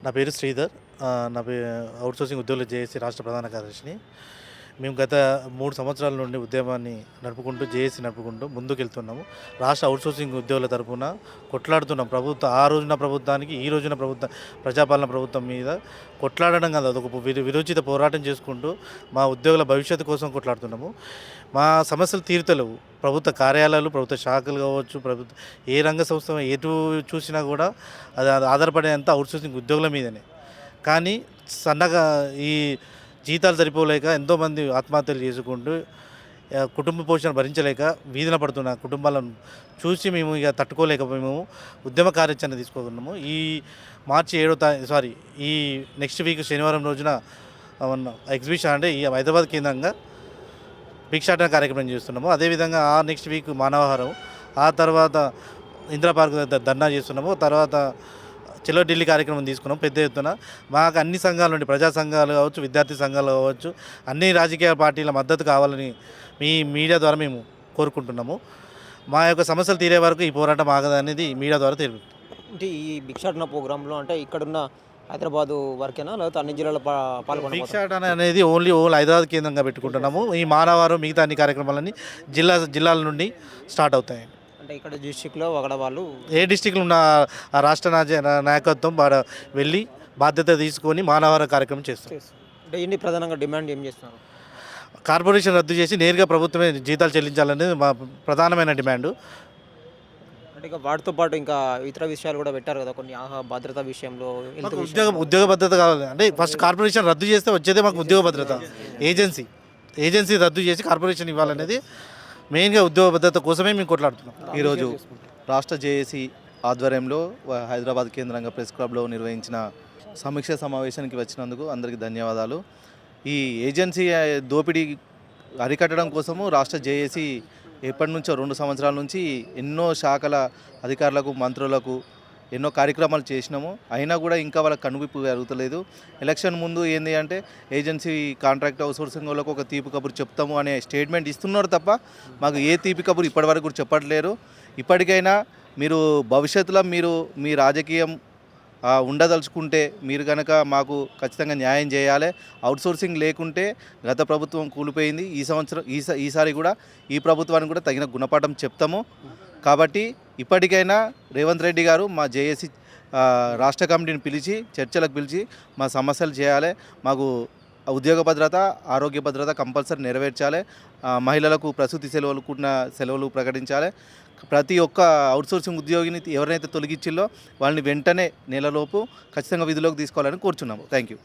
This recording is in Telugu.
నా పేరు శ్రీధర్. నా అవుట్‌సోర్సింగ్ ఉద్యోగుల జేఏసీ రాష్ట్ర ప్రధాన కార్యదర్శిని. మేము గత 3 సంవత్సరాల నుండి ఉద్యమాన్ని నడుపుకుంటూ, జేఏసీ నడుపుకుంటూ ముందుకెళ్తున్నాము. రాష్ట్ర అవుట్‌సోర్సింగ్ ఉద్యోగుల తరపున కొట్లాడుతున్నాం. ఆ రోజున ప్రభుత్వానికి, ఈ రోజున ప్రజాపాలన ప్రభుత్వం మీద కొట్లాడడం కాదు, అదొక విరోచిత పోరాటం చేసుకుంటూ మా ఉద్యోగుల భవిష్యత్తు కోసం కొట్లాడుతున్నాము. మా సమస్యలు తీరుతలేవు. ప్రభుత్వ కార్యాలయాలు, ప్రభుత్వ శాఖలు కావచ్చు, ఏ రంగ సంస్థ ఎటు చూసినా కూడా అది ఆధారపడేంత అవుట్‌సోర్సింగ్ ఉద్యోగుల మీదనే. కానీ సన్నగా ఈ జీతాలు సరిపోలేక ఎంతోమంది ఆత్మహత్యలు చేసుకుంటూ కుటుంబ పోషణ భరించలేక వీధిన పడుతున్న కుటుంబాలను చూసి మేము ఇక తట్టుకోలేక మేము ఉద్యమ కార్యాచరణ తీసుకున్నాము. ఈ మార్చి 7 ఈ నెక్స్ట్ వీక్ శనివారం రోజున ఎగ్జిబిషన్ అంటే ఈ హైదరాబాద్ కేంద్రంగా భిక్షాటన కార్యక్రమం చేస్తున్నాము. అదేవిధంగా ఆ నెక్స్ట్ వీక్ మానవహారం, ఆ తర్వాత ఇందిరా పార్క్ ధర్నా చేస్తున్నాము. తర్వాత చలో ఢిల్లీ కార్యక్రమం తీసుకున్నాం పెద్ద ఎత్తున. మాకు అన్ని సంఘాల నుండి, ప్రజా సంఘాలు కావచ్చు, విద్యార్థి సంఘాలు కావచ్చు, అన్ని రాజకీయ పార్టీల మద్దతు కావాలని మీ మీడియా ద్వారా మేము కోరుకుంటున్నాము. మా యొక్క సమస్యలు తీరే వరకు ఈ పోరాటం ఆగదనేది మీడియా ద్వారా తెలుపు. అంటే ఈ భిక్షాటన ప్రోగ్రాంలో అంటే ఇక్కడున్న హైదరాబాదు వరకేనా లేకపోతే అన్ని జిల్లాలో పాల్గొన భిక్షాటన అనేది ఓన్లీ హైదరాబాద్ కేంద్రంగా పెట్టుకుంటున్నాము. ఈ మానవారం మిగతా అన్ని కార్యక్రమాలన్నీ జిల్లాల నుండి స్టార్ట్ అవుతాయి. అంటే ఇక్కడ డిస్టిక్లో ఒకడ వాళ్ళు ఏ డిస్టిక్లో ఉన్న ఆ రాష్ట్ర నాయకత్వం వెళ్ళి బాధ్యత తీసుకొని మానవార కార్యక్రమం చేస్తాం. అంటే ఇన్ని ప్రధానంగా డిమాండ్ ఏం చేస్తున్నారు? కార్పొరేషన్ రద్దు చేసి నేరుగా ప్రభుత్వమే జీతాలు చెల్లించాలనేది మా ప్రధానమైన డిమాండు. అంటే ఇక వాటితో పాటు ఇంకా ఇతర విషయాలు కూడా పెట్టారు కదా, కొన్ని భద్రత విషయంలో ఉద్యోగ భద్రత కావాలి. అంటే ఫస్ట్ కార్పొరేషన్ రద్దు చేస్తే వచ్చేదే మాకు ఉద్యోగ భద్రత. ఏజెన్సీ రద్దు చేసి కార్పొరేషన్ ఇవ్వాలనేది మెయిన్గా ఉద్యోగ భద్రత కోసమే మేము కొట్లాడుతున్నాం. ఈరోజు రాష్ట్ర జేఏసీ ఆధ్వర్యంలో హైదరాబాద్ కేంద్రంగా ప్రెస్ క్లబ్లో నిర్వహించిన సమీక్ష సమావేశానికి వచ్చినందుకు అందరికీ ధన్యవాదాలు. ఈ ఏజెన్సీ దోపిడీ అరికట్టడం కోసము రాష్ట్ర జేఏసీ ఎప్పటి నుంచో 2 సంవత్సరాల నుంచి ఎన్నో శాఖల అధికారులకు, మంత్రులకు ఎన్నో కార్యక్రమాలు చేసినాము. అయినా కూడా ఇంకా వాళ్ళకి కనువిప్పు జరుగుతలేదు. ఎలక్షన్ ముందు ఏంది అంటే ఏజెన్సీ కాంట్రాక్ట్ అవుట్సోర్సింగ్ వాళ్ళకు ఒక తీపి కబురు చెప్తాము అనే స్టేట్మెంట్ ఇస్తున్నారు తప్ప మాకు ఏ తీపి కబురు ఇప్పటివరకు కూడా చెప్పట్లేరు. ఇప్పటికైనా మీరు భవిష్యత్తులో మీ రాజకీయం ఉండదలుచుకుంటే మీరు కనుక మాకు ఖచ్చితంగా న్యాయం చేయాలి. అవుట్సోర్సింగ్ లేకుంటే గత ప్రభుత్వం కూలిపోయింది. ఈసారి కూడా ఈ ప్రభుత్వానికి కూడా తగిన గుణపాఠం చెప్తాము. కాబట్టి ఇప్పటికైనా రేవంత్ రెడ్డి గారు మా జేఏసీ రాష్ట్ర కమిటీని చర్చలకు పిలిచి మా సమస్యలు చేయాలి. మాకు ఉద్యోగ భద్రత, ఆరోగ్య భద్రత కంపల్సరీ నెరవేర్చాలి. మహిళలకు ప్రసూతి సెలవులు ప్రకటించాలి. ప్రతి ఒక్క అవుట్సోర్సింగ్ ఉద్యోగిని ఎవరినైతే తొలగించిల్లో వాళ్ళని వెంటనే నెలలోపు ఖచ్చితంగా విధులోకి తీసుకోవాలని కోరుచున్నాము. Thank you.